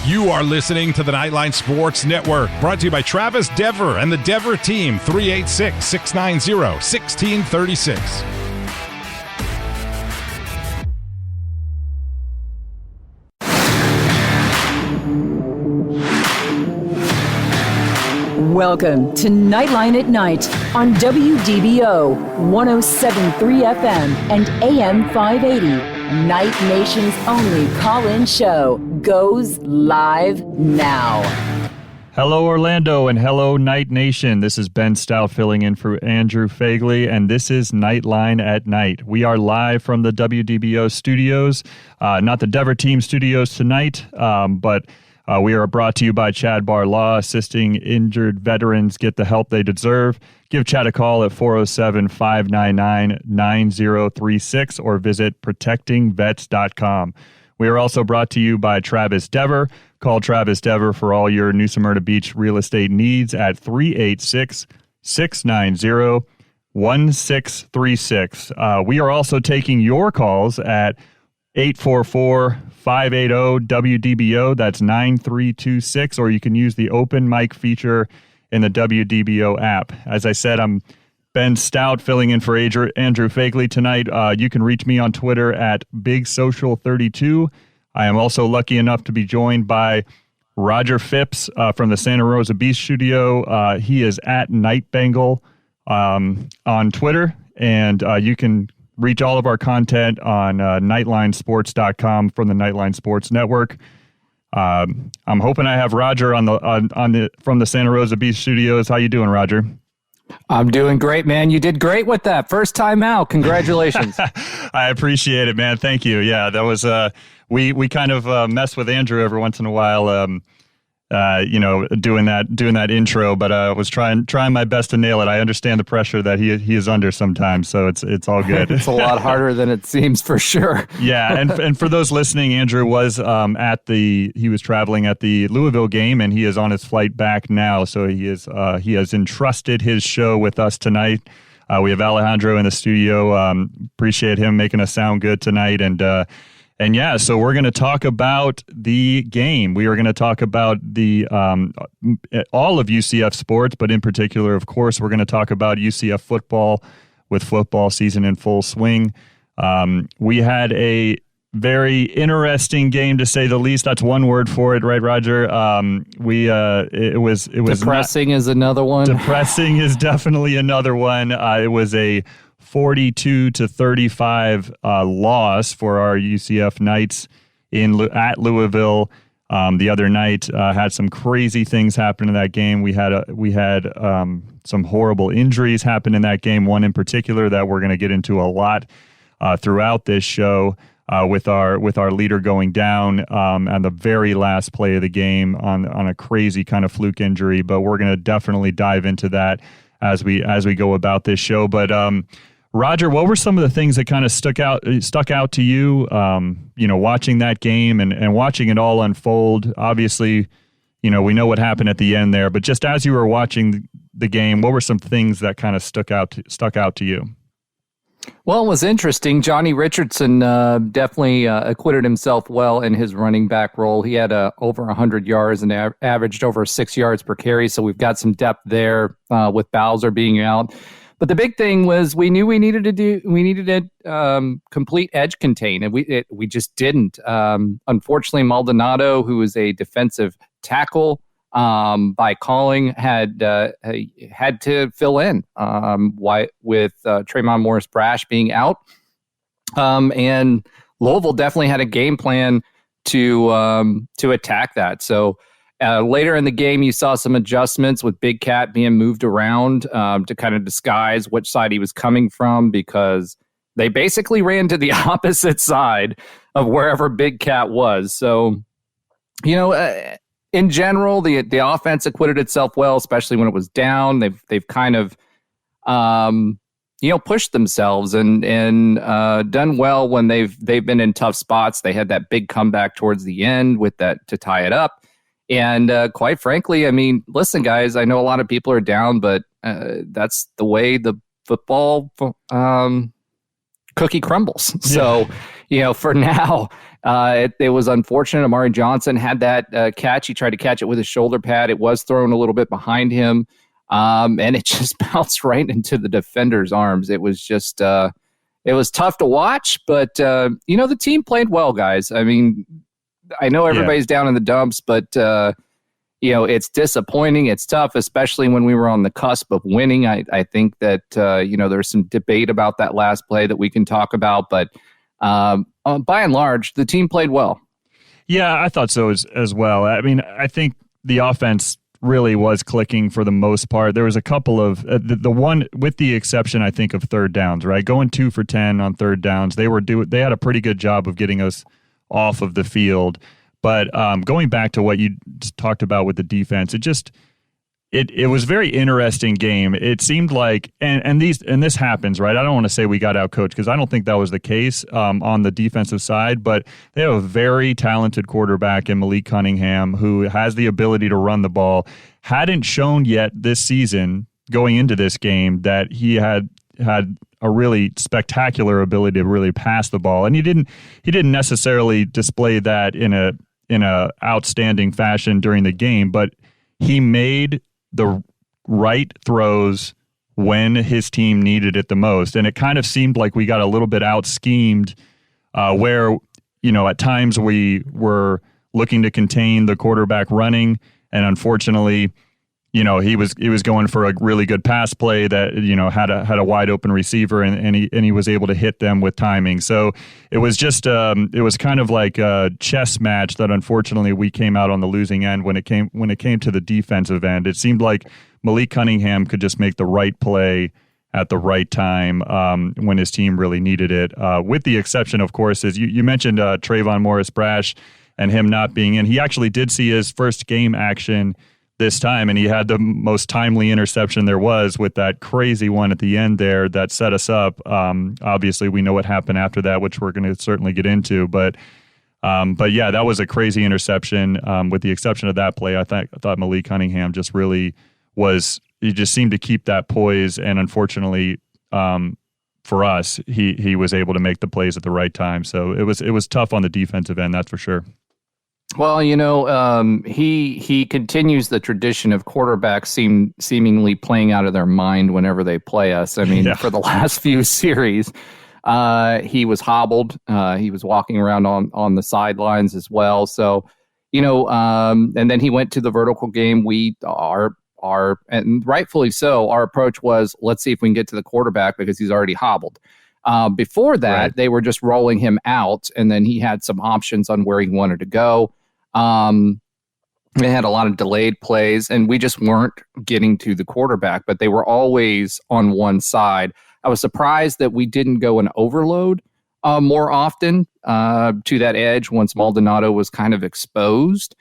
You are listening to the Knightline Sports Network, brought to you by Travis Dever and the Dever team, 386-690-1636. Welcome to Knightline at Night on WDBO 107.3 FM and AM 580. Night Nation's only call-in show goes live now. Hello, Orlando, and hello, Night Nation. This is Ben Stout filling in for Andrew Phegley, and this is Knightline at Night. We are live from the WDBO studios, not the Dever team studios tonight, but we are brought to you by Chad Bar Law, assisting injured veterans get the help they deserve. Give Chad a call at 407-599-9036 or visit protectingvets.com. We are also brought to you by Travis Dever. Call Travis Dever for all your New Smyrna Beach real estate needs at 386-690-1636. We are also taking your calls at 844-580-WDBO. That's 9326, or you can use the open mic feature in the WDBO app. As I said, I'm Ben Stout filling in for Andrew Phegley tonight. You can reach me on Twitter at BigSocial32. I am also lucky enough to be joined by Roger Phipps from the Santa Rosa Beach studio. He is at Night Bengal on Twitter, and you can reach all of our content on NightlineSports.com from the Knightline Sports Network. I'm hoping I have Roger on the from the Santa Rosa Beach studios. How you doing, Roger? I'm doing great, man. You did great with that. First time out. Congratulations. I appreciate it, man. Thank you. Yeah, that was we kind of mess with Andrew every once in a while. Doing that intro, but I was trying my best to nail it. I understand the pressure that he is under sometimes, so it's all good. It's a lot harder than it seems, for sure. Yeah, and for those listening, Andrew was he was traveling at the Louisville game, and he is on his flight back now. So he has entrusted his show with us tonight. We have Alejandro in the studio. Appreciate him making us sound good tonight, And yeah, so we're going to talk about the game. We are going to talk about the all of UCF sports, but in particular, of course, we're going to talk about UCF football with football season in full swing. We had a very interesting game, to say the least. That's one word for it, right, Roger? It was depressing is another one. Depressing is definitely another one. It was a 42-35 loss for our UCF Knights at Louisville. The other night had some crazy things happen in that game. We had some horrible injuries happen in that game. One in particular that we're going to get into a lot throughout this show, with our leader going down on the very last play of the game on a crazy kind of fluke injury. But we're going to definitely dive into that as we go about this show. But Roger, what were some of the things that kind of stuck out to you, watching that game and watching it all unfold? Obviously, we know what happened at the end there, but just as you were watching the game, what were some things that kind of stuck out to you? Well, it was interesting. Johnny Richardson definitely acquitted himself well in his running back role. He had over 100 yards and averaged over 6 yards per carry, so we've got some depth there with Bowser being out. But the big thing was we knew we needed a complete edge contain, and we just didn't. Unfortunately, Maldonado, who is a defensive tackle by calling, had to fill in with Tremont Morris-Brash being out, and Louisville definitely had a game plan to attack that. So. Later in the game, you saw some adjustments with Big Cat being moved around to kind of disguise which side he was coming from, because they basically ran to the opposite side of wherever Big Cat was. So, in general, the offense acquitted itself well, especially when it was down. They've kind of pushed themselves and done well when they've been in tough spots. They had that big comeback towards the end with that to tie it up. And quite frankly, I mean, listen, guys, I know a lot of people are down, but that's the way the football cookie crumbles. So, for now, It was unfortunate. Amari Johnson had that catch. He tried to catch it with his shoulder pad. It was thrown a little bit behind him, and it just bounced right into the defender's arms. It was just it was tough to watch, but the team played well, guys. I mean, I know everybody's down in the dumps, but it's disappointing. It's tough, especially when we were on the cusp of winning. I think that there's some debate about that last play that we can talk about, but by and large, the team played well. Yeah, I thought so as well. I mean, I think the offense really was clicking for the most part. There was a couple of the one with the exception, I think, of third downs. Right, going 2 for 10 on third downs. They had a pretty good job of getting us off of the field. But going back to what you just talked about with the defense, it was a very interesting game. It seemed like, and this happens, right? I don't want to say we got outcoached because I don't think that was the case on the defensive side, but they have a very talented quarterback in Malik Cunningham who has the ability to run the ball. Hadn't shown yet this season going into this game that he had a really spectacular ability to really pass the ball, and he didn't necessarily display that in a outstanding fashion during the game, but he made the right throws when his team needed it the most. And it kind of seemed like we got a little bit out-schemed where, at times we were looking to contain the quarterback running, and unfortunately, he was going for a really good pass play that had a wide open receiver, and he was able to hit them with timing. So it was just it was kind of like a chess match that unfortunately we came out on the losing end when it came to the defensive end. It seemed like Malik Cunningham could just make the right play at the right time when his team really needed it. With the exception, of course, is you mentioned Trayvon Morris-Brash and him not being in. He actually did see his first game action this time, and he had the most timely interception there was with that crazy one at the end there that set us up. Obviously, we know what happened after that, which we're going to certainly get into. But yeah, that was a crazy interception. With the exception of that play, I thought Malik Cunningham just really was. He just seemed to keep that poise, and unfortunately, for us, he was able to make the plays at the right time. So it was tough on the defensive end, that's for sure. Well, he continues the tradition of quarterbacks seemingly playing out of their mind whenever they play us. I mean, for the last few series, he was hobbled. He was walking around on the sidelines as well. So, and then he went to the vertical game. And rightfully so, our approach was, let's see if we can get to the quarterback because he's already hobbled. Before that, right, they were just rolling him out, and then he had some options on where he wanted to go. They had a lot of delayed plays, and we just weren't getting to the quarterback, but they were always on one side. I was surprised that we didn't go an overload more often to that edge once Maldonado was kind of exposed,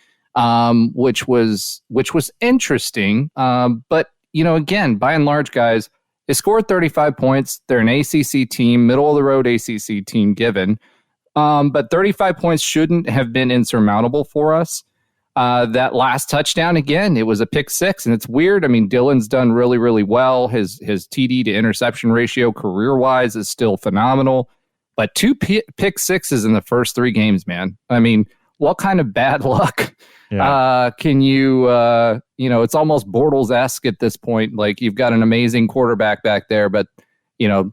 which was interesting. But, again, by and large, guys, they scored 35 points. They're an ACC team, middle-of-the-road ACC team given. But 35 points shouldn't have been insurmountable for us. That last touchdown, again, it was a pick six, and it's weird. I mean, Dylan's done really, really well. His TD to interception ratio career-wise is still phenomenal. But 2 pick sixes in the first 3 games, man. I mean, what kind of bad luck can you, it's almost Bortles-esque at this point. Like, you've got an amazing quarterback back there, but,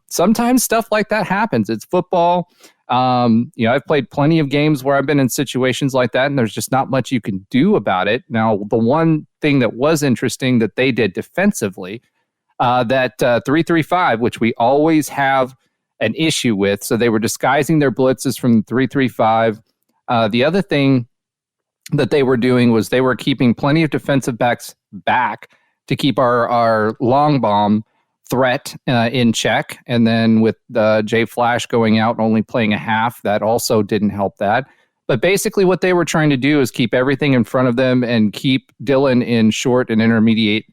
sometimes stuff like that happens. It's football. I've played plenty of games where I've been in situations like that, and there's just not much you can do about it. Now, the one thing that was interesting that they did defensively, that 3-3-5, which we always have an issue with, so they were disguising their blitzes from 3-3-5. The other thing that they were doing was they were keeping plenty of defensive backs back to keep our long bomb threat in check. And then with Jay Flash going out and only playing a half, that also didn't help that. But basically what they were trying to do is keep everything in front of them and keep Dylan in short and intermediate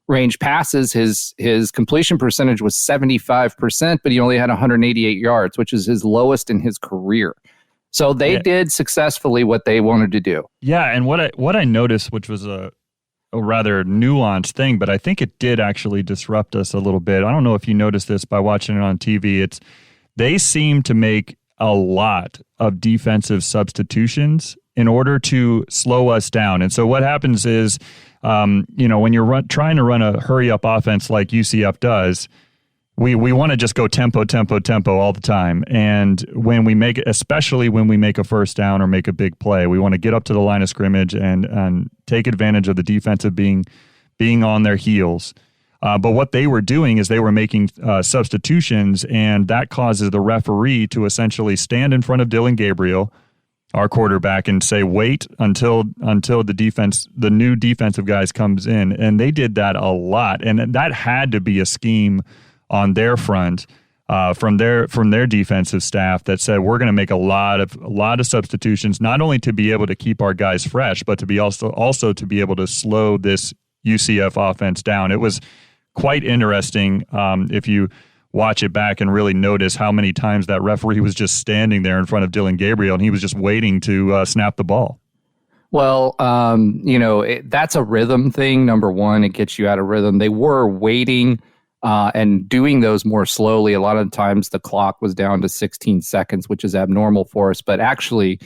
range passes. His completion percentage was 75%, but he only had 188 yards, which is his lowest in his career. So they did successfully what they wanted to do. Yeah, and what I noticed, which was a rather nuanced thing, but I think it did actually disrupt us a little bit. I don't know if you noticed this by watching it on TV. They seem to make a lot of defensive substitutions in order to slow us down. And so what happens is, when you're trying to run a hurry-up offense like UCF does, we want to just go tempo all the time. And especially when we make a first down or make a big play, we want to get up to the line of scrimmage and take advantage of the defensive being on their heels. But what they were doing is they were making substitutions, and that causes the referee to essentially stand in front of Dylan Gabriel, our quarterback, and say, wait until the new defensive guys comes in. And they did that a lot. And that had to be a scheme on their front from their defensive staff that said, we're going to make a lot of substitutions, not only to be able to keep our guys fresh, but to be also to be able to slow this UCF offense down. It was quite interesting if you watch it back and really notice how many times that referee was just standing there in front of Dylan Gabriel and he was just waiting to snap the ball. Well, that's a rhythm thing. Number one, it gets you out of rhythm. They were waiting and doing those more slowly. A lot of the times the clock was down to 16 seconds, which is abnormal for us. But actually,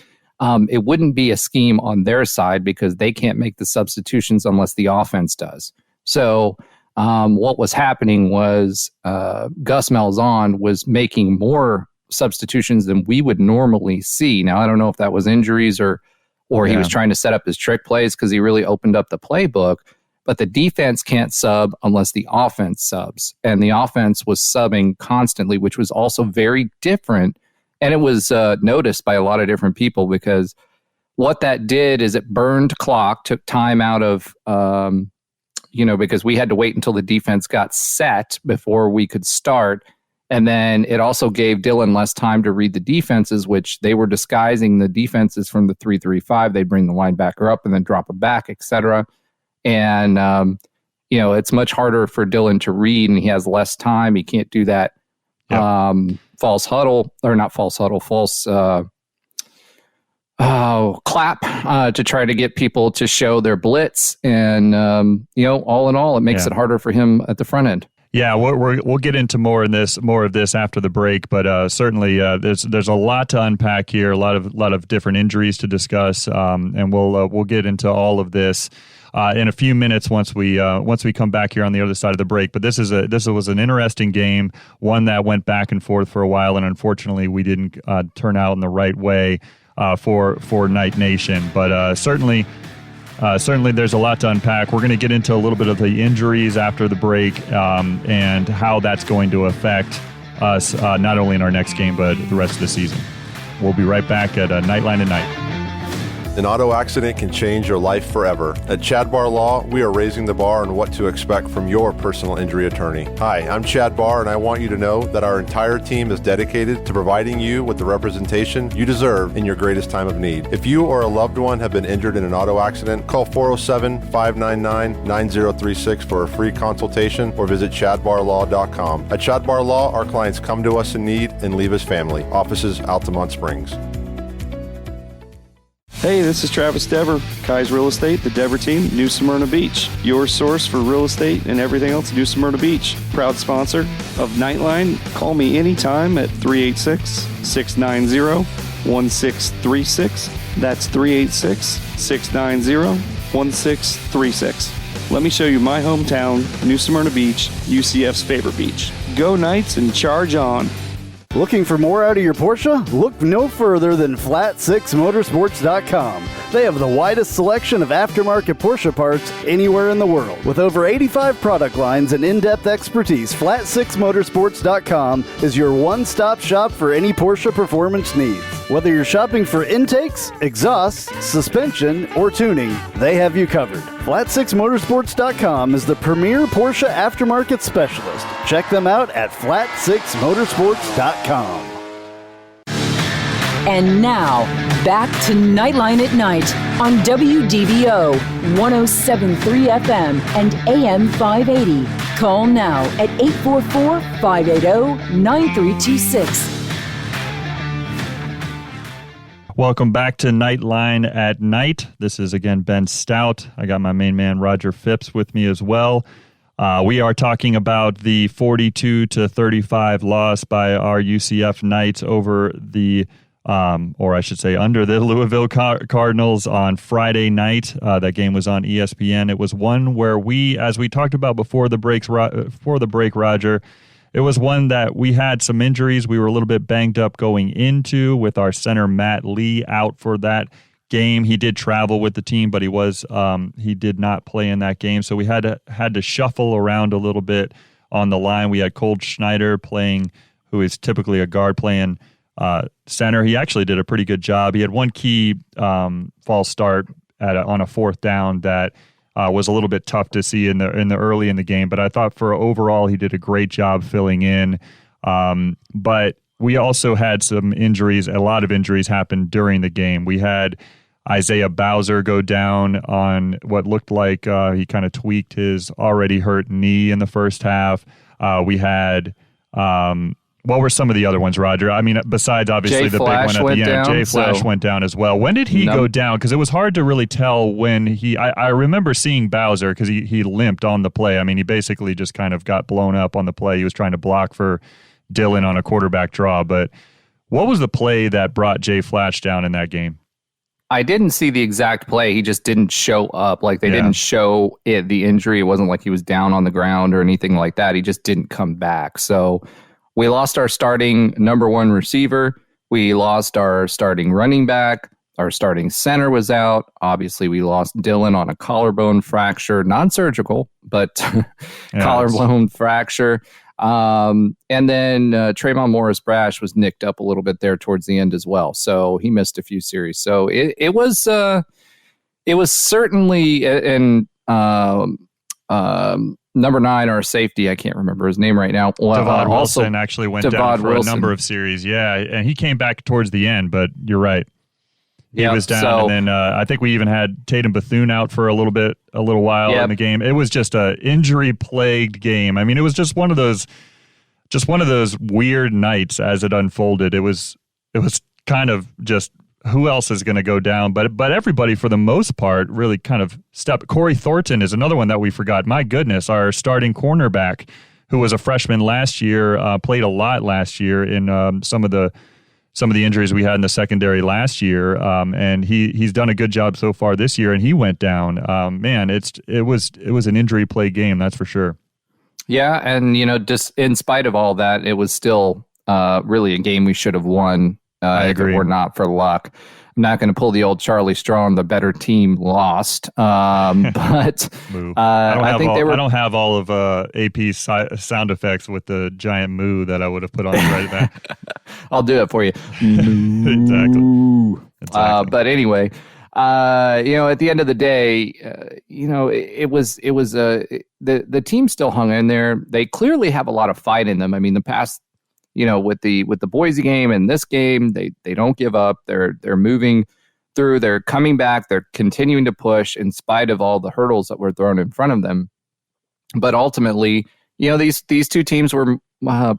it wouldn't be a scheme on their side because they can't make the substitutions unless the offense does. So what was happening was Gus Malzahn was making more substitutions than we would normally see. Now, I don't know if that was injuries or he was trying to set up his trick plays because he really opened up the playbook. But the defense can't sub unless the offense subs. And the offense was subbing constantly, which was also very different. And it was noticed by a lot of different people because what that did is it burned clock, took time out of because we had to wait until the defense got set before we could start. And then it also gave Dylan less time to read the defenses, which they were disguising the defenses from the 3-3-5. They'd bring the linebacker up and then drop it back, etc. And, it's much harder for Dylan to read, and he has less time. He can't do that false clap to try to get people to show their blitz. And, all in all, it makes it harder for him at the front end. Yeah, we'll get into more of this after the break, but certainly there's a lot to unpack here, a lot of different injuries to discuss, and we'll get into all of this in a few minutes once we come back here on the other side of the break. But this was an interesting game, one that went back and forth for a while, and unfortunately we didn't turn out in the right way for Knight Nation, but certainly there's a lot to unpack. We're going to get into a little bit of the injuries after the break and how that's going to affect us not only in our next game but the rest of the season. We'll be right back at Knightline at Night. An auto accident can change your life forever. At Chad Barr Law, we are raising the bar on what to expect from your personal injury attorney. Hi, I'm Chad Barr, and I want you to know that our entire team is dedicated to providing you with the representation you deserve in your greatest time of need. If you or a loved one have been injured in an auto accident, call 407-599-9036 for a free consultation or visit chadbarlaw.com. At Chad Barr Law, our clients come to us in need and leave as family. Offices, Altamont Springs. Hey, this is Travis Dever, Kai's Real Estate, the Dever team, New Smyrna Beach. Your source for real estate and everything else, New Smyrna Beach. Proud sponsor of Knightline. Call me anytime at 386-690-1636. That's 386-690-1636. Let me show you my hometown, New Smyrna Beach, UCF's favorite beach. Go Knights and charge on. Looking for more out of your Porsche? Look no further than Flat6Motorsports.com. They have the widest selection of aftermarket Porsche parts anywhere in the world. With over 85 product lines and in-depth expertise, Flat6Motorsports.com is your one-stop shop for any Porsche performance needs. Whether you're shopping for intakes, exhausts, suspension, or tuning, they have you covered. Flat6Motorsports.com is the premier Porsche aftermarket specialist. Check them out at Flat6Motorsports.com. And now, back to Knightline at Night on WDBO 107.3 FM and AM 580. Call now at 844-580-9326. Welcome back to Knightline at Night. This is, again, Ben Stout. I got my main man, Roger Phipps, with me as well. We are talking about the 42-35 loss by our UCF Knights over the, or I should say, under the Louisville Cardinals on Friday night. That game was on ESPN. It was one where we, as we talked about before the break, Roger, it was one that we had some injuries. We were a little bit banged up going into with our center Matt Lee out for that game. He did travel with the team, but he did not play in that game. So we had to shuffle around a little bit on the line. We had Cole Schneider playing, who is typically a guard, playing center. He actually did a pretty good job. He had one key false start on a fourth down that was a little bit tough to see in the early in the game, but I thought for overall he did a great job filling in. But we also had some injuries. A lot of injuries happened during the game. We had Isaiah Bowser go down on what looked like he kind of tweaked his already hurt knee in the first half. We had what were some of the other ones, Roger? I mean, besides obviously the big one at the end, Jay Flash went down as well. When did he go down? Because it was hard to really tell when I remember seeing Bowser because he limped on the play. I mean, he basically just kind of got blown up on the play. He was trying to block for Dylan on a quarterback draw. But what was the play that brought Jay Flash down in that game? I didn't see the exact play. He just didn't show up. Like they didn't show the injury. It wasn't like he was down on the ground or anything like that. He just didn't come back. So we lost our starting number one receiver. We lost our starting running back. Our starting center was out. Obviously, we lost Dylan on a collarbone fracture, non-surgical, but collarbone fracture. And then Trayvon Morris-Brash was nicked up a little bit there towards the end as well. So he missed a few series. So it was certainly, and number 9, our safety, I can't remember his name right now. Devon Wilson actually went down for a number of series. Yeah, and he came back towards the end, but you're right. He was down, and then I think we even had Tatum Bethune out for a little while in the game. It was just a injury-plagued game. I mean, it was just one of those weird nights as it unfolded. It was kind of just who else is going to go down, but everybody for the most part really kind of stepped. Corey Thornton is another one that we forgot. My goodness, our starting cornerback, who was a freshman last year, played a lot last year in some of the injuries we had in the secondary last year, and he's done a good job so far this year, and he went down. Man, it was an injury play game, that's for sure. Yeah, and just in spite of all that, it was still really a game we should have won. I agree. If it were not for luck. I'm not going to pull the old Charlie Strong, the better team lost. But I don't have all of AP's sound effects with the giant moo that I would have put on right back. I'll do it for you. Exactly. But anyway, at the end of the day, it was the team still hung in there. They clearly have a lot of fight in them. I mean, the past, with the Boise game and this game, they don't give up. They're moving through. They're coming back. They're continuing to push in spite of all the hurdles that were thrown in front of them. But ultimately, these two teams were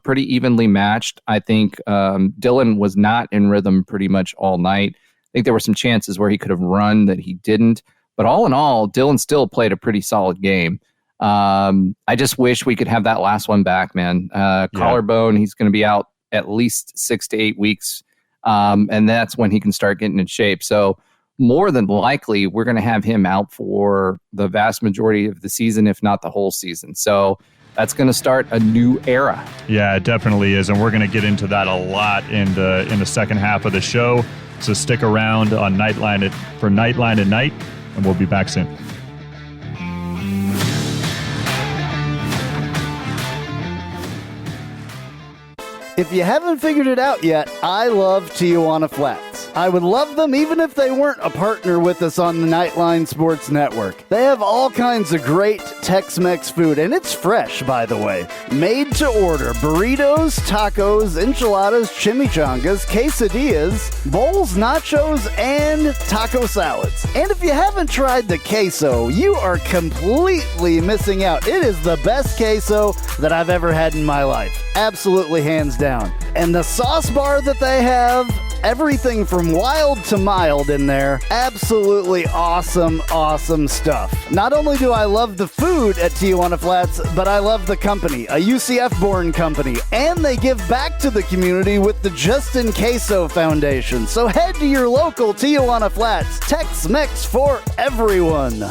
pretty evenly matched. I think Dylan was not in rhythm pretty much all night. I think there were some chances where he could have run that he didn't. But all in all, Dylan still played a pretty solid game. I just wish we could have that last one back, man. Collarbone, he's going to be out at least 6 to 8 weeks. And that's when he can start getting in shape. So more than likely, we're going to have him out for the vast majority of the season, if not the whole season. So that's going to start a new era. Yeah, it definitely is. And we're going to get into that a lot in the second half of the show. So stick around on Knightline for Knightline at Night, and we'll be back soon. If you haven't figured it out yet, I love Tijuana Flats. I would love them even if they weren't a partner with us on the Knightline Sports Network. They have all kinds of great Tex-Mex food, and it's fresh, by the way. Made to order burritos, tacos, enchiladas, chimichangas, quesadillas, bowls, nachos, and taco salads. And if you haven't tried the queso, you are completely missing out. It is the best queso that I've ever had in my life. Absolutely hands down. And the sauce bar that they have, Everything from wild to mild in there. Absolutely awesome, awesome stuff. Not only do I love the food at Tijuana Flats, but I love the company, a UCF-born company, and they give back to the community with the Justin Queso Foundation. So head to your local Tijuana Flats. Tex-Mex for everyone.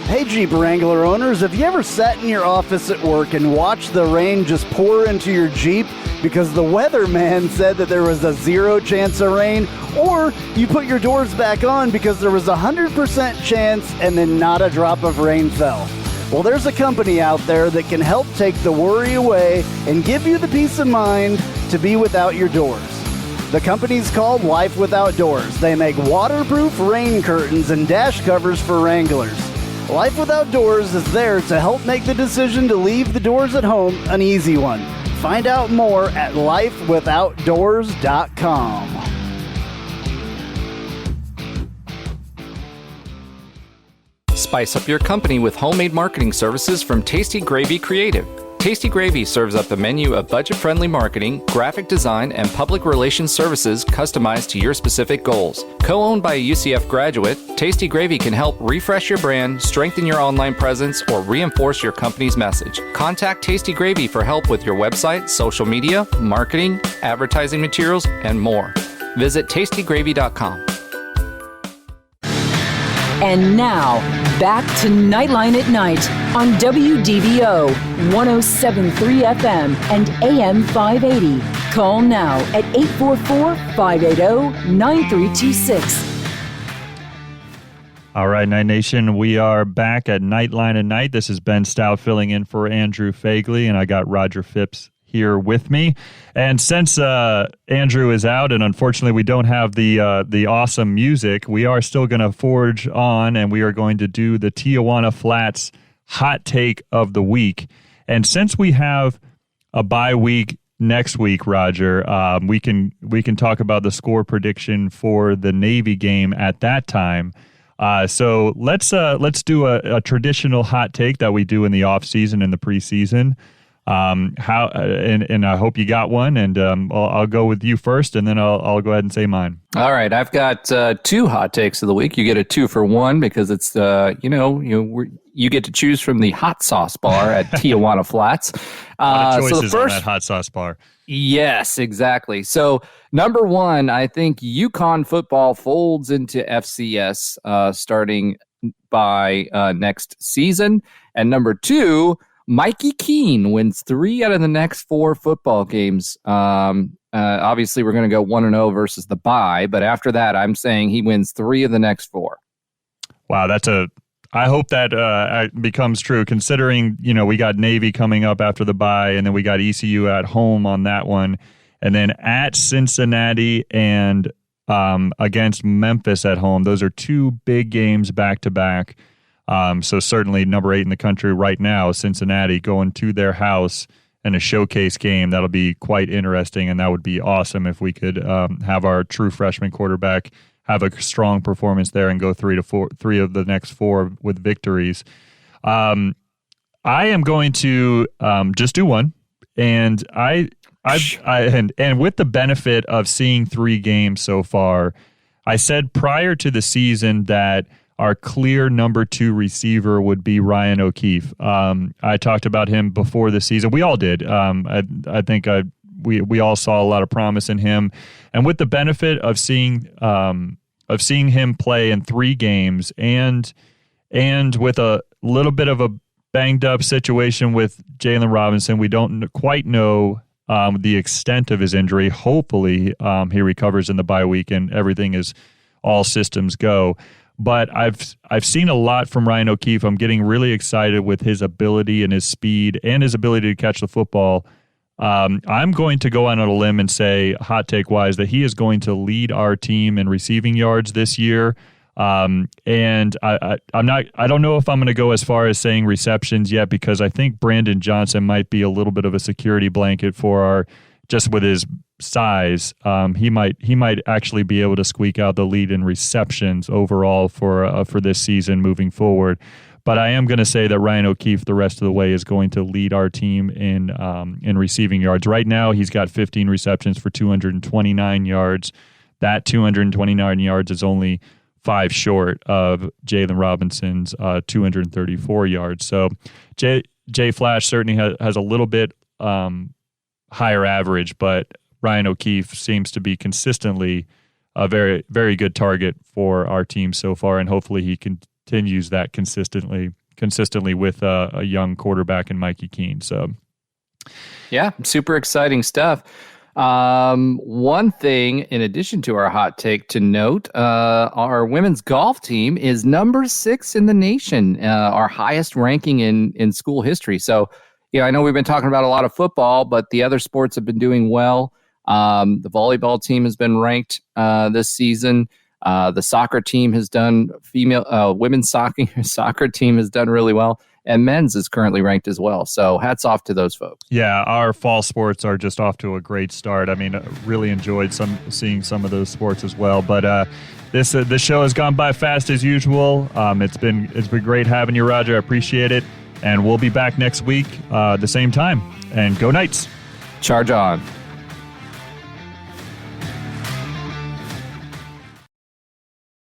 Hey Jeep Wrangler owners, have you ever sat in your office at work and watched the rain just pour into your Jeep because the weatherman said that there was a 0 chance of rain? Or you put your doors back on because there was a 100% chance and then not a drop of rain fell? Well, there's a company out there that can help take the worry away and give you the peace of mind to be without your doors. The company's called Life Without Doors. They make waterproof rain curtains and dash covers for Wranglers. Life Without Doors is there to help make the decision to leave the doors at home an easy one. Find out more at lifewithoutdoors.com. Spice up your company with homemade marketing services from Tasty Gravy Creative. Tasty Gravy serves up a menu of budget-friendly marketing, graphic design, and public relations services customized to your specific goals. Co-owned by a UCF graduate, Tasty Gravy can help refresh your brand, strengthen your online presence, or reinforce your company's message. Contact Tasty Gravy for help with your website, social media, marketing, advertising materials, and more. Visit tastygravy.com. And now, back to Knightline at Night on WDBO 107.3 FM and AM 580. Call now at 844-580-9326. All right, Night Nation, we are back at Knightline at Night. This is Ben Stout filling in for Andrew Phegley, and I got Roger Phipps here with me. And since Andrew is out, and unfortunately we don't have the awesome music, we are still going to forge on, and we are going to do the Tijuana Flats hot take of the week. And since we have a bye week next week, Roger, we can talk about the score prediction for the Navy game at that time. So let's do a traditional hot take that we do in the off season and the preseason. And I hope you got one, and I'll go with you first, and then I'll go ahead and say mine. All right, I've got 2 hot takes of the week. You get a 2-for-1 because it's you get to choose from the hot sauce bar at Tijuana Flats. What a choices so the first, on that hot sauce bar. Yes, exactly. So number 1, I think UConn football folds into FCS starting by next season, and number 2. Mikey Keene wins 3 out of the next 4 football games. Obviously, we're going to go 1-0 versus the bye, but after that, I'm saying he wins 3 of the next 4. Wow, I hope that becomes true, considering, we got Navy coming up after the bye, and then we got ECU at home on that one, and then at Cincinnati and against Memphis at home. Those are 2 big games back-to-back. So certainly number 8 in the country right now, Cincinnati, going to their house in a showcase game. That'll be quite interesting, and that would be awesome if we could have our true freshman quarterback have a strong performance there and go 3 of the next 4 with victories. I am going to just do one, and and with the benefit of seeing 3 games so far, I said prior to the season that our clear number 2 receiver would be Ryan O'Keefe. I talked about him before the season. We all did. I think we all saw a lot of promise in him, and with the benefit of seeing him play in 3 games, and with a little bit of a banged up situation with Jalen Robinson, we don't quite know the extent of his injury. Hopefully, he recovers in the bye week and everything is all systems go. But I've seen a lot from Ryan O'Keefe. I'm getting really excited with his ability and his speed and his ability to catch the football. I'm going to go on a limb and say, hot take wise, that he is going to lead our team in receiving yards this year. And I don't know if I'm going to go as far as saying receptions yet, because I think Brandon Johnson might be a little bit of a security blanket for just with his size. He might actually be able to squeak out the lead in receptions overall for this season moving forward. But I am going to say that Ryan O'Keefe the rest of the way is going to lead our team in receiving yards. Right now, he's got 15 receptions for 229 yards. That 229 yards is only 5 short of Jalen Robinson's 234 yards. So Jay Flash certainly has a little bit higher average, but Ryan O'Keefe seems to be consistently a very, very good target for our team so far, and hopefully he continues that consistently with a young quarterback in Mikey Keene. So, yeah, super exciting stuff. One thing, in addition to our hot take, to note, our women's golf team is number 6 in the nation, our highest ranking in school history. So, I know we've been talking about a lot of football, but the other sports have been doing well. The volleyball team has been ranked this season. The soccer team has done women's soccer team has done really well, and men's is currently ranked as well. So hats off to those folks. Yeah, our fall sports are just off to a great start. I mean, really enjoyed seeing some of those sports as well. But this show has gone by fast as usual. It's been great having you, Roger. I appreciate it, and we'll be back next week the same time. And go Knights! Charge on.